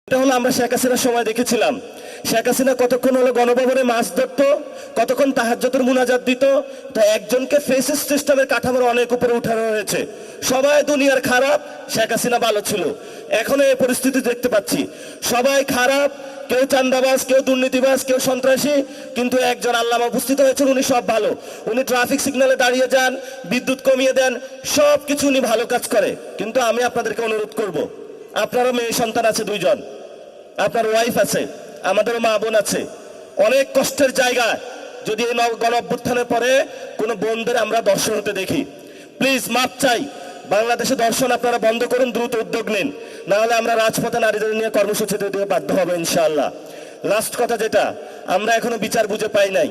এটা হলো আমরা শেখ হাসিনার সময় দেখেছিলাম। শেখ হাসিনা কতক্ষণ হলো গণভবনে মাছ ধরতো, কতক্ষণ তাহাজ্জুদের মুনাজাত দিত। তো একজনকে ফেসিস্ট সিস্টেমের কাঠামোর অনেক উপরে উঠানো হয়েছে। সবাই দুনিয়ার খারাপ, শেখ হাসিনা ভালো ছিল। এখন এই পরিস্থিতি দেখতে পাচ্ছি, সবাই খারাপ, কেউ চান্দাবাজ, কেউ দুর্নীতিবাজ, কেউ সন্ত্রাসী, কিন্তু একজন আল্লামা উপস্থিত হয়েছেন, উনি সব ভালো। উনি ট্রাফিক সিগন্যালে দাঁড়িয়ে যান, বিদ্যুৎ কমিয়ে দেন, সব কিছু উনি ভালো কাজ করে। কিন্তু আমি আপনাদেরকে অনুরোধ করব, আপনারও মেয়ে সন্তান আছে 2 জন, আপনার ওয়াইফ আছে, আমাদেরও মা বোন আছে। অনেক কষ্টের জায়গায় যদি এই গণ অভ্যুত্থানের পরে কোনো বোনদের আমরা দর্শন হতে দেখি, প্লিজ মাপ চাই। বাংলাদেশে দর্শন আপনারা বন্ধ করুন, দ্রুত উদ্যোগ নিন, না হলে আমরা রাজপথে নারীদের নিয়ে কর্মসূচিতে দিতে বাধ্য হবো ইনশাআল্লাহ। লাস্ট কথা যেটা, আমরা এখনো বিচার বুঝে পাই নাই।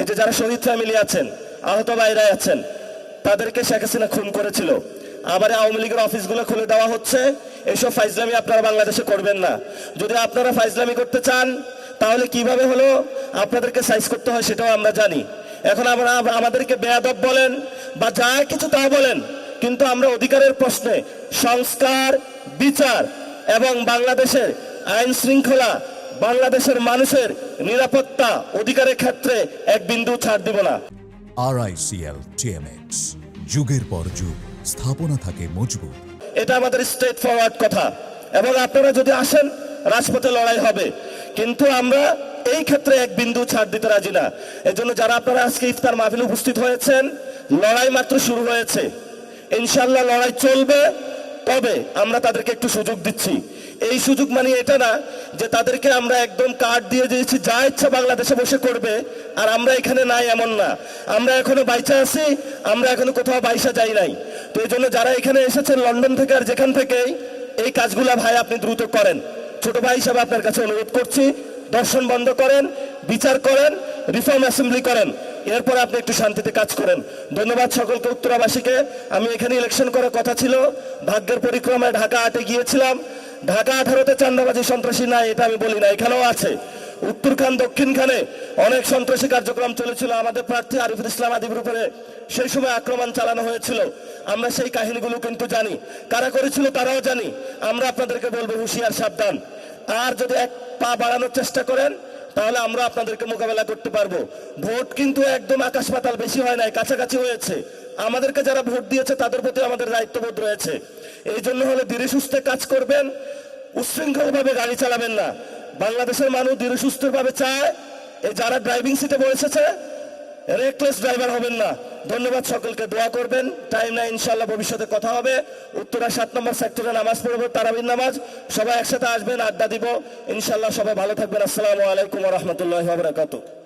এই যে যারা শহীদ ফ্যামিলি আছেন, আহত ভাইরা আছেন, তাদেরকে শেখ হাসিনা খুন করেছিল, আবার আওয়ামী লীগের অফিসগুলো খুলে দেওয়া হচ্ছে। এসব ফাইজলামি আপনারা বাংলাদেশে করবেন না। যদি আপনারা ফাইজলামি করতে চান, তাহলে কিভাবে হলো আপনাদেরকে সাইজ করতে হয় সেটাও আমরা জানি। এখন আমরা আমাদেরকে বেয়াদব বলেন বা যা কিছু তা বলেন, কিন্তু আমরা অধিকারের প্রশ্নে সংস্কার, বিচার এবং বাংলাদেশের আইন শৃঙ্খলা, বাংলাদেশের মানুষের নিরাপত্তা, অধিকারের ক্ষেত্রে এক বিন্দু ছাড় দিব না। RICL TMX, যুগের পর যুগ স্থাপনা থাকে মজবুত। এটা আমাদের স্ট্রেট ফরওয়ার্ড কথা, এবং আপনারা যদি আসেন রাজপথে লড়াই হবে, কিন্তু আমরা এই ক্ষেত্রে এক বিন্দু ছাড় দিতে রাজি না। এজন্য যারা আপনারা আজকে ইফতার মাহফিলে উপস্থিত হয়েছেন, লড়াই মাত্র শুরু হয়েছে, ইনশাআল্লাহ লড়াই চলবে। তবে আমরা তাদেরকে একটু সুযোগ দিচ্ছি। এই সুযোগ মানে এটা না যে তাদেরকে আমরা একদম কার্ড দিয়ে দিয়েছি, যা ইচ্ছা বাংলাদেশে বসে করবে আর আমরা এখানে নাই, এমন না। আমরা এখনো বাইচা আছি, আমরা এখনো কোথাও বাইসা যাই নাই। তো এই জন্য যারা এখানে এসেছেন লন্ডন থেকে আর যেখান থেকেই, এই কাজগুলা ভাই আপনি দ্রুত করেন। ছোট ভাই হিসাবে আপনার কাছে অনুরোধ করছি, দর্শন বন্ধ করেন, বিচার করেন, রিফর্ম অ্যাসেম্বলি করেন, এরপর আপনি একটু শান্তিতে কাজ করেন। ধন্যবাদ সকলকে, উত্তরাবাসীকে। আমি এখানে ইলেকশন করার কথা ছিল, ভাগ্যের পরিক্রমায় ঢাকা 8-এ গিয়েছিলাম। ঢাকা 18-তে চান্দাবাজি সন্ত্রাসী নাই এটা আমি বলি না, এখানেও আছে। উত্তরখান দক্ষিণখানে অনেক সন্ত্রাসী কার্যক্রম চলেছিল, আমাদের প্রার্থী আরিফুল ইসলাম আদিবের উপরে সেই সময় আক্রমণ চালানো হয়েছিল। আমরা সেই কাহিনীগুলো কিন্তু জানি, কারা করেছিল তারাও জানি। আমরা আপনাদেরকে বলবো হুঁশিয়ার, সাবধান। আর যদি এক পা বাড়ানোর চেষ্টা করেন, তাহলে আমরা আপনাদেরকে মোকাবেলা করতে পারবো। ভোট কিন্তু একদম আকাশ পাতাল বেশি হয় নাই, কাছাকাছি হয়েছে। আমাদেরকে যারা ভোট দিয়েছে তাদের প্রতি আমাদের দায়িত্ববোধ রয়েছে। এই জন্য হলে ধীরে সুস্থে কাজ করবেন, উচ্ছৃঙ্খলভাবে গাড়ি চালাবেন না। বাংলাদেশের মানুষ ধীরে সুস্থভাবে চায়। এই যারা ড্রাইভিং সিটে বসেছে, রেকলেস ড্রাইভার হবেন না। ধন্যবাদ সকলকে, দোয়া করবেন। টাইম না, ইনশাআল্লাহ ভবিষ্যতে কথা হবে। উত্তরা 7 নম্বর সেক্টরে নামাজ পড়বো, তারাবির নামাজ। সবাই একসাথে আসবেন, আড্ডা দিব ইনশাআল্লাহ। সবাই ভালো থাকবেন। আসসালামু আলাইকুম ওয়া রাহমাতুল্লাহি ওয়া বারাকাতুহু।